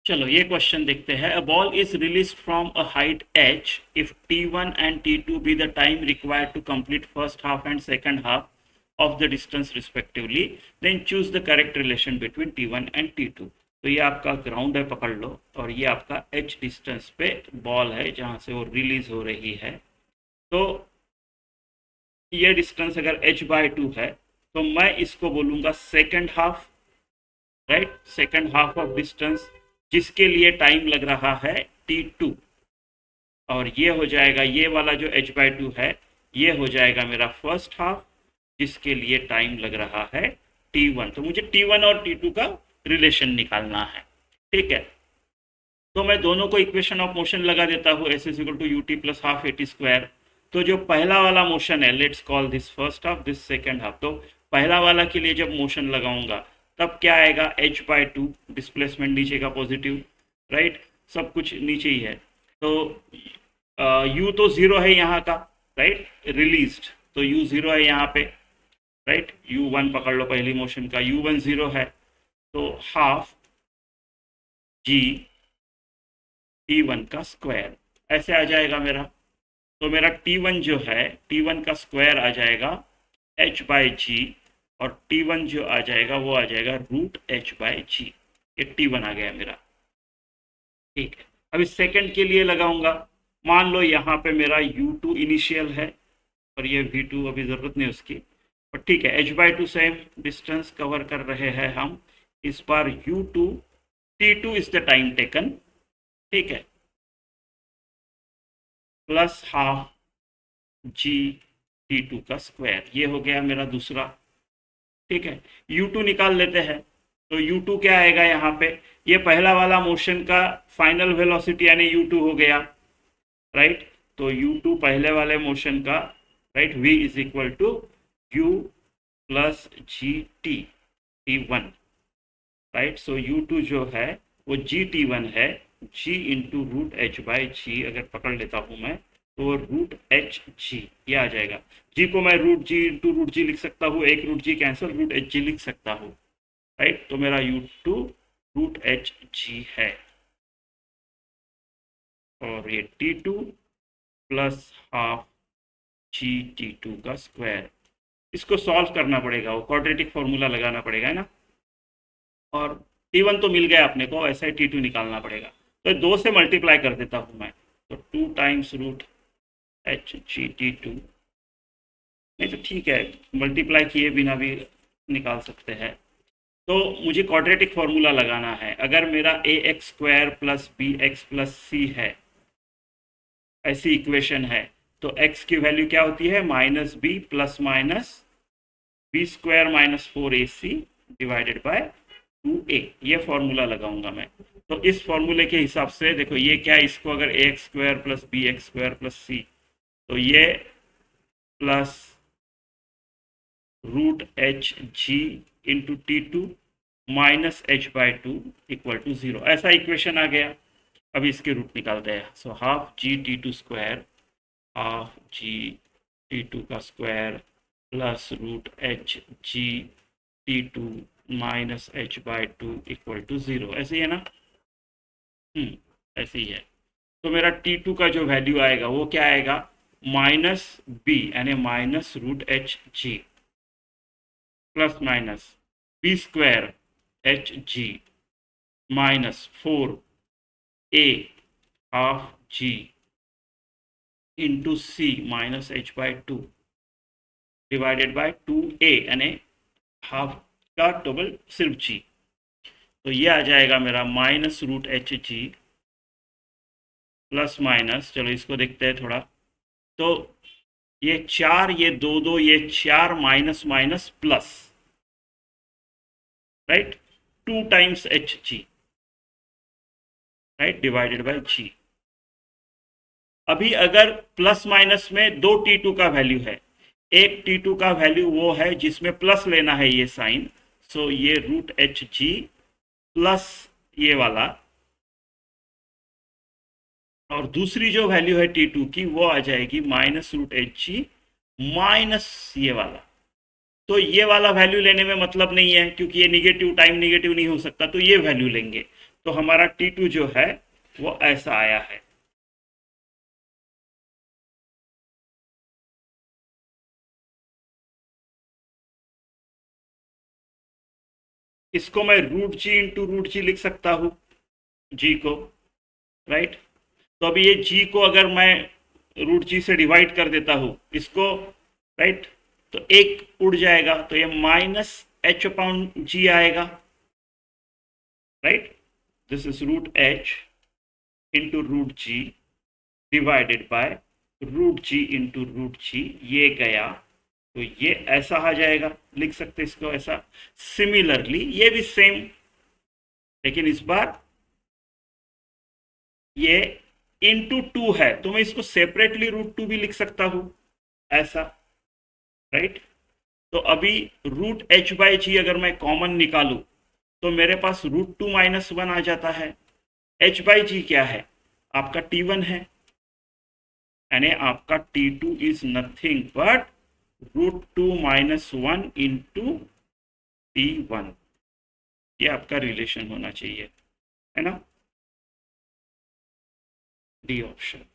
चलो ये क्वेश्चन देखते हैं। A ball is released from a height h if t1 and t2 be the time required to complete first half and second half of the distance respectively, then choose the correct relation between t1 and t2। तो ये आपका ground है, पकड़ लो, और ये आपका h distance पे ball है जहाँ से वो रिलीज हो रही है। तो ये डिस्टेंस अगर h/2 है तो मैं इसको बोलूँगा second half, right, second half of distance, जिसके लिए टाइम लग रहा है t2। और ये हो जाएगा, ये वाला जो h/2 है ये हो जाएगा मेरा फर्स्ट हाफ, जिसके लिए टाइम लग रहा है t1। तो मुझे t1 और t2 का रिलेशन निकालना है। ठीक है, तो मैं दोनों को इक्वेशन ऑफ मोशन लगा देता हूँ, s is equal to u t plus half a t square. तो जो पहला वाला मोशन है, let's call this first half, this second half. तो पहला वाला के लिए जब मोशन लगाऊंगा तब क्या आएगा, h/2, डिस्प्लेसमेंट नीचे का पॉजिटिव, राइट, सब कुछ नीचे ही है। तो u तो ज़ीरो है यहाँ का, राइट, रिलीज्ड, तो u ज़ीरो है यहाँ पे, राइट। u1 पकड़ लो, पहली मोशन का u1 ज़ीरो है, तो हाफ g t1 का स्क्वायर ऐसे आ जाएगा मेरा। तो मेरा t1 जो है, t1 का स्क्वायर आ जाएगा h/g, और t1 जो आ जाएगा वो आ जाएगा √h/g। ये t1 आ गया मेरा। ठीक है, अभी सेकंड के लिए लगाऊंगा। मान लो यहाँ पे मेरा u2 इनिशियल है और ये v2, अभी ज़रूरत नहीं उसकी, पर ठीक है, h/2 सेम डिस्टेंस कवर कर रहे हैं हम। इस बार u2, t2 is the time taken, ठीक है, प्लस हाफ जी t2 का स्क्वायर, ये हो गया मेरा दूसरा। ठीक है, u2 निकाल लेते हैं। तो u2 क्या आएगा यहाँ पे, ये पहला वाला मोशन का फाइनल वेलोसिटी यानी u2 हो गया, राइट। तो u2 पहले वाले मोशन का, right, v is equal to u plus g t t1, right. So u2 जो है वो gt1 है, g इंटू √h/g अगर पकड़ लेता हूँ मैं तो √hg ये आ जाएगा। g को मैं √g इंटू √g लिख सकता हूँ, एक √g कैंसिल, √hg लिख सकता हूँ, राइट। तो मेरा u2 √hg है, और ये t2 plus half g t2 का स्क्वायर। इसको सॉल्व करना पड़ेगा, वो क्वाड्रेटिक फॉर्मूला लगाना पड़ेगा, है ना। और t1 तो मिल गया अपने को, ऐसा ही t2 निकालना पड़ेगा। तो दो से मल्टीप्लाई कर देता हूँ मैं, तो 2 टाइम्स √hg t2, नहीं तो ठीक है, मल्टीप्लाई किए बिना भी निकाल सकते हैं। तो मुझे क्वाड्रेटिक फॉर्मूला लगाना है। अगर मेरा a x square plus b x plus c है, ऐसी इक्वेशन है, तो x की वैल्यू क्या होती है, -b plus minus b square minus 4ac divided by 2a। ये फॉर्मूला लगाऊंगा मैं। तो इस फॉर्मूले के हिसाब से देखो, ये क्या है, इसको अगर a x square plus b x square plus c, तो ये plus √hg into t2 minus h/2 equal to 0, ऐसा इक्वेशन आ गया। अब इसके रूट निकालते हैं। So half g t2 square, half g t2 का square plus √hg t2 minus h/2 equal to 0, ऐसे ही है ना। ऐसे ही है। तो मेरा t2 का जो वैल्यू आएगा वो क्या आएगा, -b यानी -√hg plus minus b square hg minus 4a half g into c minus h/2 divided by 2a यानी हाफ का डबल सिर्फ g। तो ये आ जाएगा मेरा -√hg प्लस माइनस, चलो इसको देखते हैं थोड़ा। तो ये 4, ये 2 ये 4 minus minus plus, right, 2 times hg, right, divided by g। अभी अगर प्लस माइनस में दो t2 का वैल्यू है, एक t2 का वैल्यू वो है जिसमें प्लस लेना है ये साइन, सो ये √hg प्लस ये वाला, और दूसरी जो वैल्यू है t2 की वो आ जाएगी -√hg माइनस ये वाला। तो ये वाला वैल्यू लेने में मतलब नहीं है, क्योंकि ये निगेटिव टाइम निगेटिव नहीं हो सकता, तो ये वैल्यू लेंगे। तो हमारा T2 जो है वो ऐसा आया है। इसको मैं रूट जी इंटू रूट जी लिख सकता हूँ, जी को, राइट। तो अभी ये जी को अगर मैं रूट जी से डिवाइड कर देता हूँ इसको, राइट, तो एक उड़ जाएगा, तो ये माइनस एच अपॉन जी आएगा, right. This is root h into root g divided by root g into root g, ये गया, तो ये ऐसा आ जाएगा, लिख सकते इसको ऐसा। सिमिलरली ये भी सेम, लेकिन इस बार ये इंटू टू है, तो मैं इसको सेपरेटली रूट टू भी लिख सकता हूं, ऐसा, राइट। तो अभी रूट एच बाई जी अगर मैं कॉमन निकालूं तो मेरे पास रूट टू माइनस वन आ जाता है। एच बाई जी क्या है, आपका टी वन है, यानी आपका t two is nothing but root two minus one into t one. ये आपका रिलेशन होना चाहिए, है ना, डी ऑप्शन।